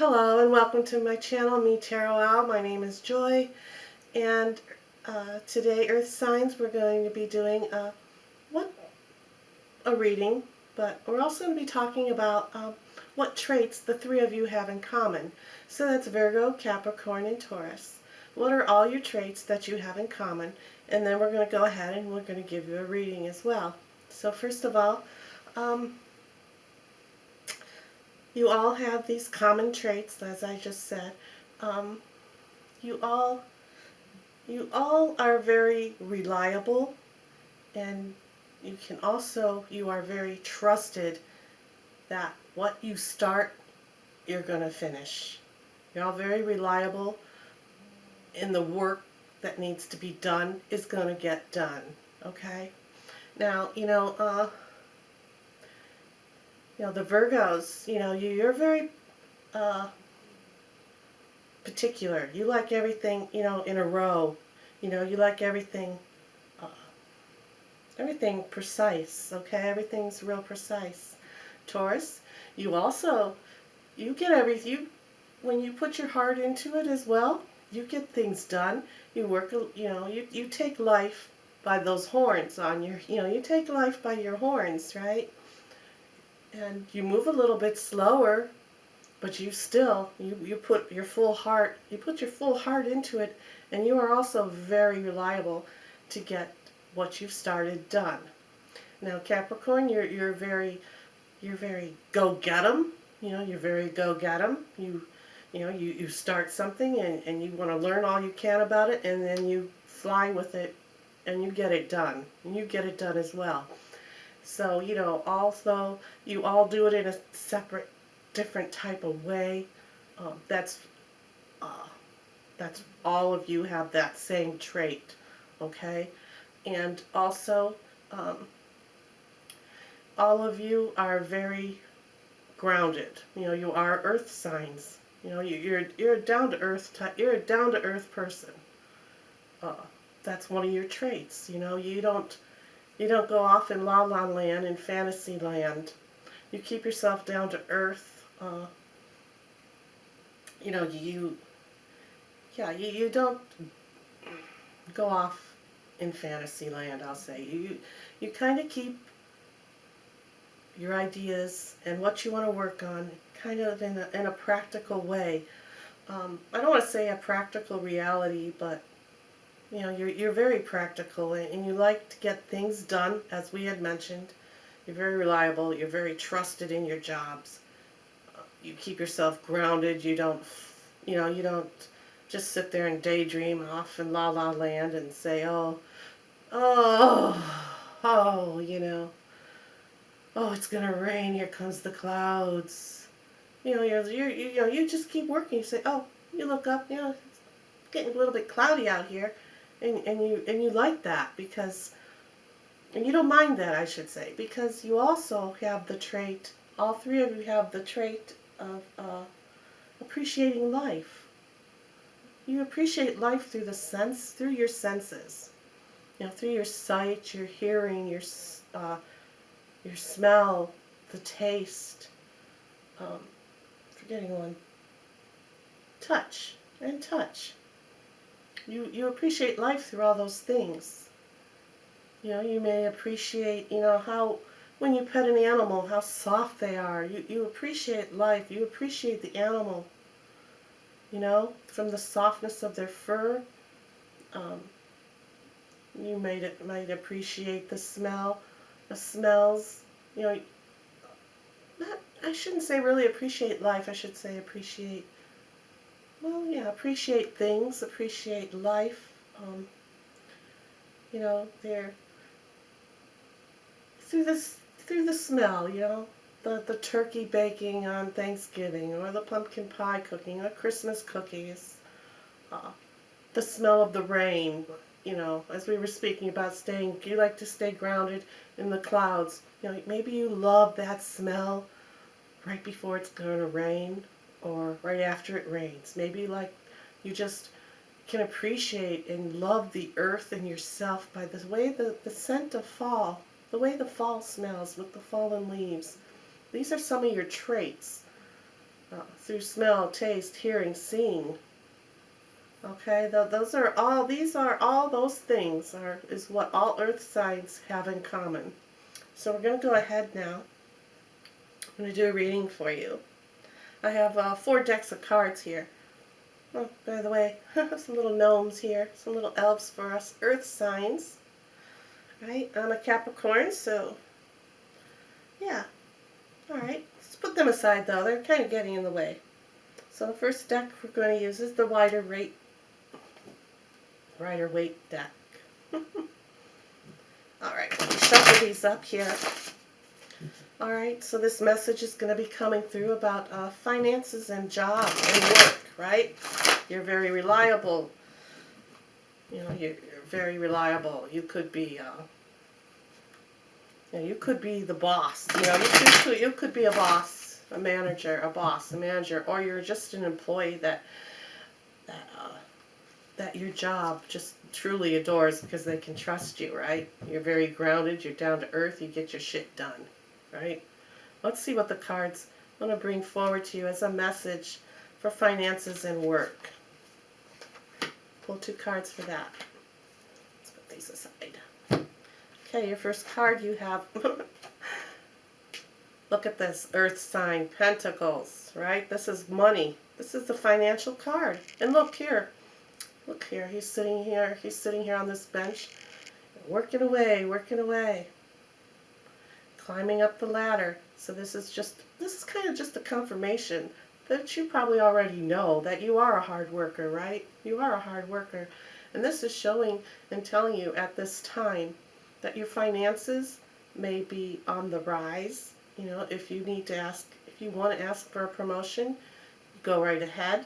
Hello and welcome to my channel, Me Tarot Owl. My name is Joy, and today, Earth Signs, we're going to be doing a reading, but we're also going to be talking about what traits the three of you have in common. So that's Virgo, Capricorn, and Taurus. What are all your traits that you have in common? And then we're going to go ahead and we're going to give you a reading as well. So first of all, you all have these common traits, as I just said. Um, you all are very reliable, and you are very trusted that what you start, you're going to finish. You're all very reliable, and the work that needs to be done is going to get done. Okay? Now, the Virgos, you're very particular. You like everything, in a row. You like everything precise, okay? Everything's real precise. Taurus, you also, you get everything, when you put your heart into it as well, you get things done. You work, you take life by those horns on your, you take life by your horns, right? And you move a little bit slower, but you still, you put your full heart, into it, and you are also very reliable to get what you've started done. Now Capricorn, you're very go get 'em. You're very go get 'em. You start something and you want to learn all you can about it, and then you fly with it and you get it done. And you get it done as well. So, although you all do it in a separate, different type of way, that's all of you have that same trait, okay? And also, all of you are very grounded. You are earth signs. You're a down to earth type. You're a down to earth person. That's one of your traits. You don't go off in la la land and fantasy land. You keep yourself down to earth. You don't go off in fantasy land, I'll say. You kind of keep your ideas and what you want to work on kind of in a practical way. I don't want to say a practical reality, but you're very practical, and you like to get things done, as we had mentioned. You're very reliable. You're very trusted in your jobs. You keep yourself grounded. You don't just sit there and daydream off in la la land and say, oh, it's gonna rain. Here comes the clouds. You just keep working. You say, oh, you look up. It's getting a little bit cloudy out here. And you like that, and you don't mind that, I should say, because you also have the trait, all three of you have the trait of appreciating life. You appreciate life through your senses, through your sight, your hearing, your smell, the taste, forgetting one, touch. You appreciate life through all those things. You may appreciate, how when you pet an animal, how soft they are. You appreciate life. You appreciate the animal, from the softness of their fur. You might appreciate the smells. I shouldn't say really appreciate life. I should say appreciate things, appreciate life. They're through the smell, the turkey baking on Thanksgiving, or the pumpkin pie cooking, or Christmas cookies, the smell of the rain. As we were speaking about you like to stay grounded in the clouds. Maybe you love that smell right before it's going to rain, or right after it rains. Maybe you just can appreciate and love the earth and yourself by the way the scent of fall, the way the fall smells with the fallen leaves. These are some of your traits. through smell, taste, hearing, seeing. Okay, these are all those things is what all earth signs have in common. So we're going to go ahead now. I'm going to do a reading for you. I have 4 decks of cards here. Oh, by the way, some little gnomes here, some little elves for us earth signs. Right, I'm a Capricorn, so yeah. Alright, let's put them aside though, they're kind of getting in the way. So the first deck we're going to use is the Rider Waite deck. Alright, shuffle these up here. Alright, so this message is going to be coming through about finances and job and work, right? You're very reliable. You know, you're very reliable. You could be you could be the boss. You know, you could be a boss, a manager, or you're just an employee that your job just truly adores because they can trust you, right? You're very grounded. You're down to earth. You get your shit done, right? Let's see what the cards want to bring forward to you as a message for finances and work. Pull 2 cards for that. Let's put these aside. Okay, your first card you have, look at this, Earth sign, Pentacles, right? This is money. This is the financial card. And look here, he's sitting here on this bench, working away, climbing up the ladder. So this is kind of just a confirmation that you probably already know that you are a hard worker, right? You are a hard worker. And this is showing and telling you at this time that your finances may be on the rise. You know, if you want to ask for a promotion, go right ahead.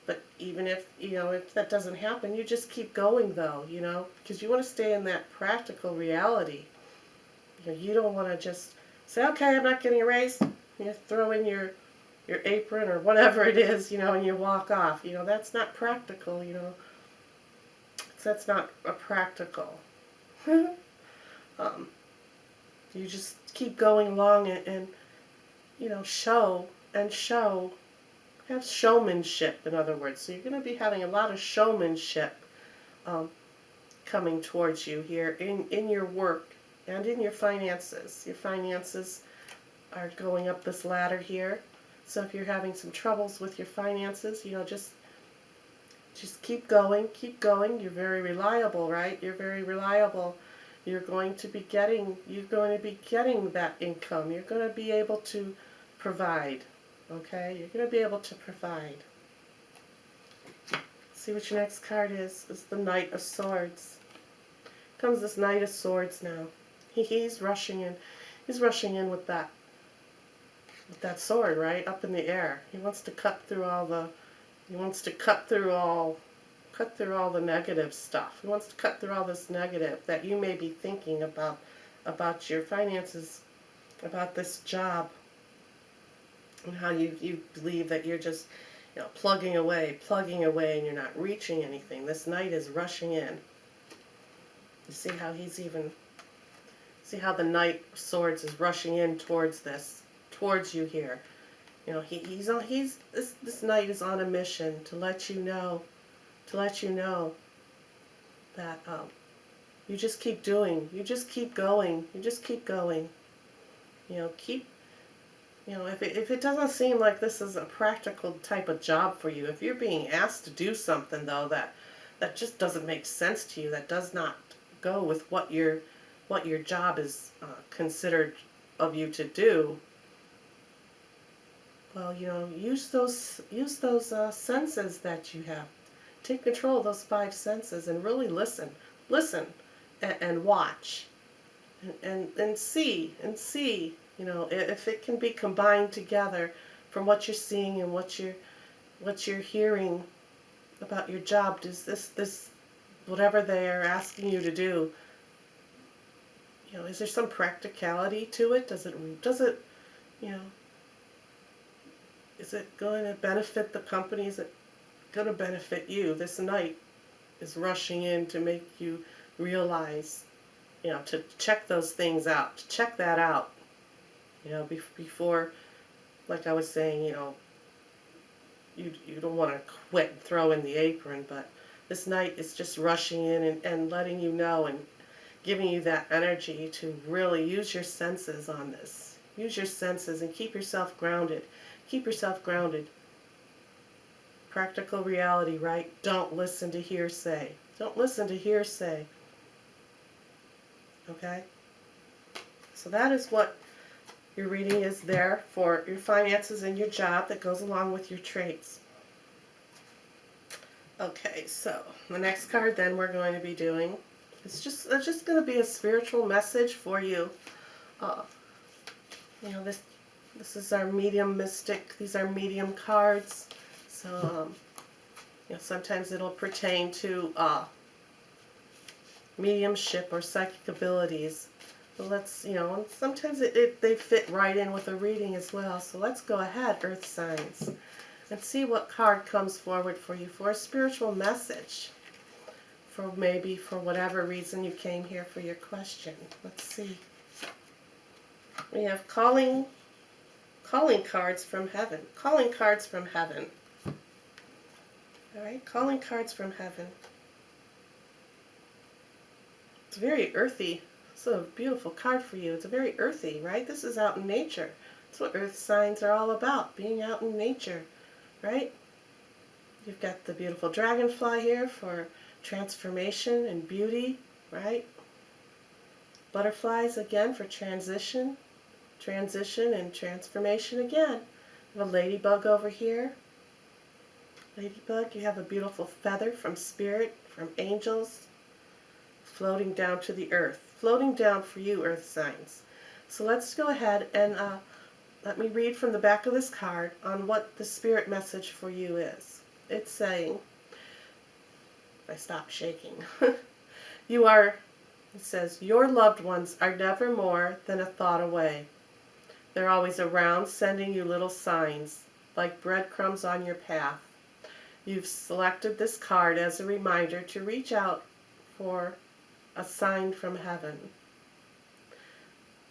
But even if that doesn't happen, you just keep going though, you know, because you want to stay in that practical reality. You know, you don't want to just say, okay, I'm not getting a raise. You throw in your apron or whatever it is, you know, and you walk off. You know, that's not practical, you know. That's not a practical. You just keep going along and you know, have showmanship, in other words. So you're going to be having a lot of showmanship coming towards you here in your work and in your finances. Your finances are going up this ladder here. So if you're having some troubles with your finances, you know, just keep going. You're very reliable, right? You're very reliable. You're going to be getting that income. You're going to be able to provide. Okay? You're going to be able to provide. See what your next card is. It's the Knight of Swords. Comes this Knight of Swords now. He's rushing in. He's rushing in with that sword, right? Up in the air. He wants to cut through all the negative stuff. He wants to cut through all this negative that you may be thinking about your finances, about this job, and how you believe that you're just, you know, plugging away, and you're not reaching anything. This knight is rushing in. You see how the Knight of Swords is rushing in towards you here. You know, this knight is on a mission to let you know that you just keep doing, you just keep going. You know, if it doesn't seem like this is a practical type of job for you, if you're being asked to do something though that just doesn't make sense to you, that does not go with what your job is considered of you to do, well, you know, use those senses that you have. Take control of those 5 senses and really listen and watch and see, you know, if it can be combined together from what you're seeing and what you're hearing about your job. Does this whatever they are asking you to do, you know, is there some practicality to it? Does it you know, is it going to benefit the company? Is it going to benefit you? This knight is rushing in to make you realize, you know, to check those things out, to check that out, you know, before, like I was saying, you know, you don't want to quit and throw in the apron, but this knight is just rushing in and letting you know and giving you that energy to really use your senses on this. Use your senses and keep yourself grounded. Keep yourself grounded. Practical reality, right? Don't listen to hearsay. Don't listen to hearsay. Okay? So that is what your reading is there for your finances and your job that goes along with your traits. Okay, so the next card then we're going to be doing, it's just going to be a spiritual message for you. You know, this is our medium mystic. These are medium cards. So, you know, sometimes it'll pertain to mediumship or psychic abilities. But let's, you know, and sometimes they fit right in with a reading as well. So let's go ahead, Earth signs, and see what card comes forward for you for a spiritual message. For maybe for whatever reason you came here for your question. Let's see. We have calling cards from heaven. Calling cards from heaven. All right, calling cards from heaven. It's very earthy. It's a beautiful card for you. It's a very earthy, right? This is out in nature. That's what earth signs are all about, being out in nature, right? You've got the beautiful dragonfly here for transformation and beauty, right? Butterflies again for transition and transformation again. You have a ladybug over here. Ladybug, you have a beautiful feather from spirit, from angels, floating down to the earth. Floating down for you, earth signs. So let's go ahead and let me read from the back of this card on what the spirit message for you is. It's saying, if I stop shaking, it says, your loved ones are never more than a thought away. They're always around, sending you little signs, like breadcrumbs on your path. You've selected this card as a reminder to reach out for a sign from heaven.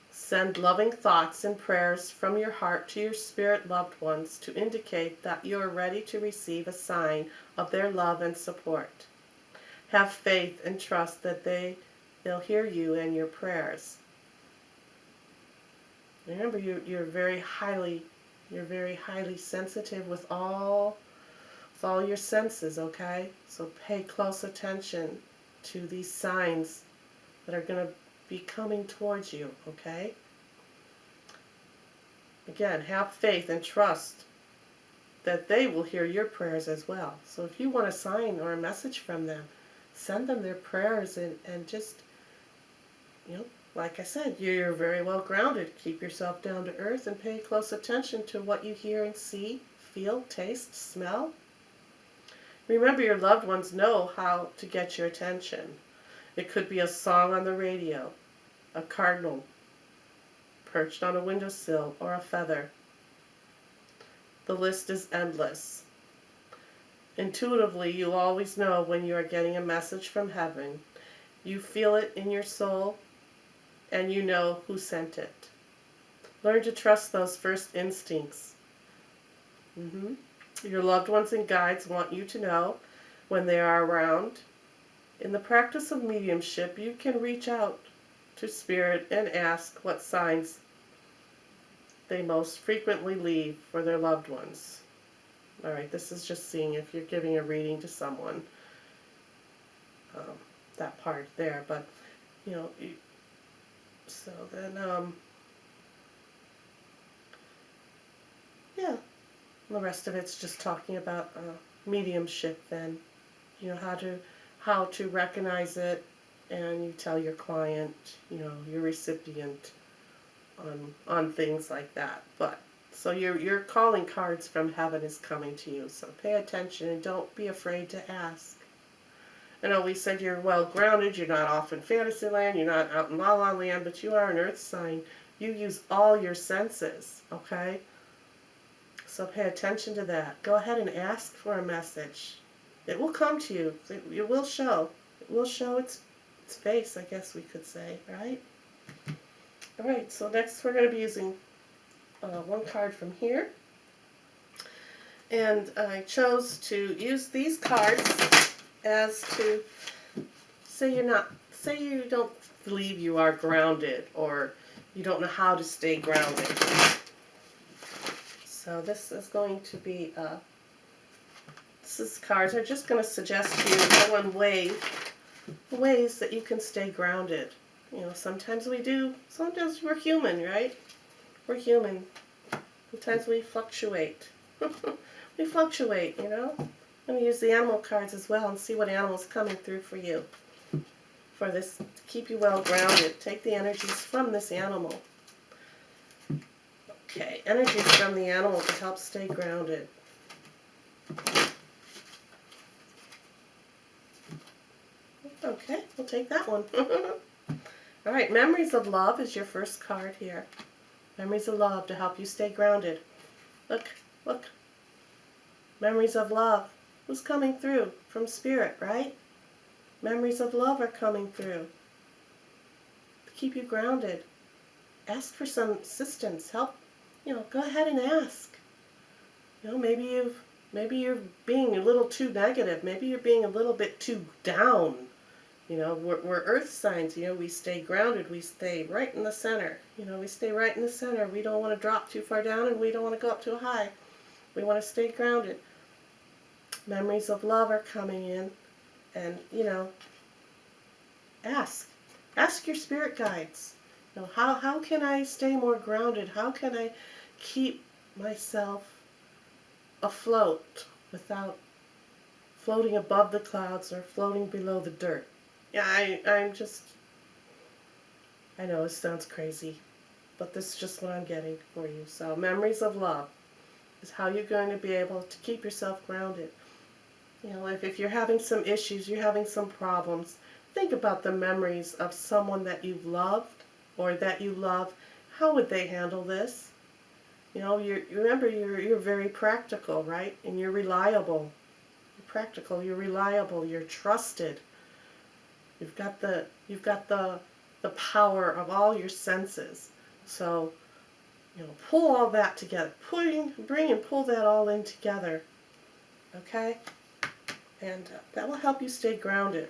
Send loving thoughts and prayers from your heart to your spirit loved ones to indicate that you are ready to receive a sign of their love and support. Have faith and trust that they'll hear you and your prayers. Remember, you're very highly sensitive with all your senses, okay? So pay close attention to these signs that are going to be coming towards you, okay? Again, have faith and trust that they will hear your prayers as well. So if you want a sign or a message from them, send them their prayers and just, you know, like I said, you're very well grounded. Keep yourself down to earth and pay close attention to what you hear and see, feel, taste, smell. Remember, your loved ones know how to get your attention. It could be a song on the radio, a cardinal perched on a windowsill, or a feather. The list is endless. Intuitively, you always know when you are getting a message from heaven. You feel it in your soul, and you know who sent it. Learn to trust those first instincts. Your loved ones and guides want you to know when they are around. In the practice of mediumship, you can reach out to spirit and ask what signs they most frequently leave for their loved ones. All right, this is just seeing if you're giving a reading to someone. That part there, but you know, so then yeah, the rest of it's just talking about mediumship. Then, you know, how to recognize it, and you tell your client, you know, your recipient on things like that. But so your calling cards from heaven is coming to you. So pay attention and don't be afraid to ask. I know we said you're well grounded, you're not off in fantasy land, you're not out in la la land, but you are an earth sign. You use all your senses, okay? So pay attention to that. Go ahead and ask for a message. It will come to you. It will show. It will show its face, I guess we could say, right? All right, so next we're going to be using one card from here. And I chose to use these cards as to say you don't believe you are grounded, or you don't know how to stay grounded. So this is going to be, cards are just going to suggest to you one ways that you can stay grounded. You know, sometimes we're human, right? We're human. Sometimes we fluctuate. We fluctuate, you know. I'm going to use the animal cards as well and see what animal's coming through for you. For this, to keep you well grounded. Take the energies from this animal. Okay, energies from the animal to help stay grounded. Okay, we'll take that one. All right, Memories of Love is your first card here. Memories of Love to help you stay grounded. Look, look. Memories of love. Who's coming through? From Spirit, right? Memories of love are coming through to keep you grounded. Ask for some assistance, help. You know, go ahead and ask. You know, maybe you're being a little too negative. Maybe you're being a little bit too down. You know, we're earth signs. You know, we stay grounded. We stay right in the center. You know, we stay right in the center. We don't want to drop too far down, and we don't want to go up too high. We want to stay grounded. Memories of love are coming in, and you know, ask your spirit guides. You know, how can I stay more grounded? How can I keep myself afloat without floating above the clouds or floating below the dirt? Yeah, I know it sounds crazy, but this is just what I'm getting for you. So memories of love is how you're going to be able to keep yourself grounded. You know, if you're having some issues, you're having some problems, think about the memories of someone that you've loved or that you love. How would they handle this? You know, remember you're very practical, right? And you're reliable. You're practical, you're reliable, you're trusted. You've got the power of all your senses. So, you know, pull all that together. Bring and pull that all in together. Okay? And that will help you stay grounded.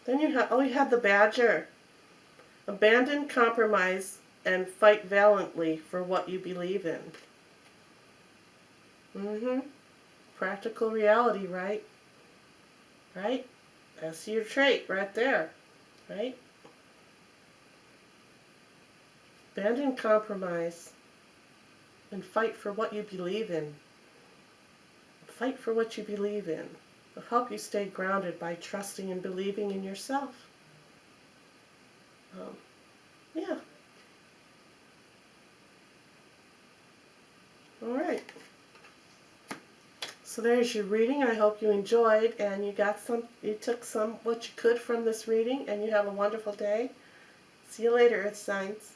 Then you have the Badger. Abandon compromise and fight valiantly for what you believe in. Practical reality, right? Right? That's your trait right there. Right? Abandon compromise and fight for what you believe in. Fight for what you believe in. It'll help you stay grounded by trusting and believing in yourself. Yeah. All right. So there's your reading. I hope you enjoyed and you took some what you could from this reading, and you have a wonderful day. See you later, Earth Signs.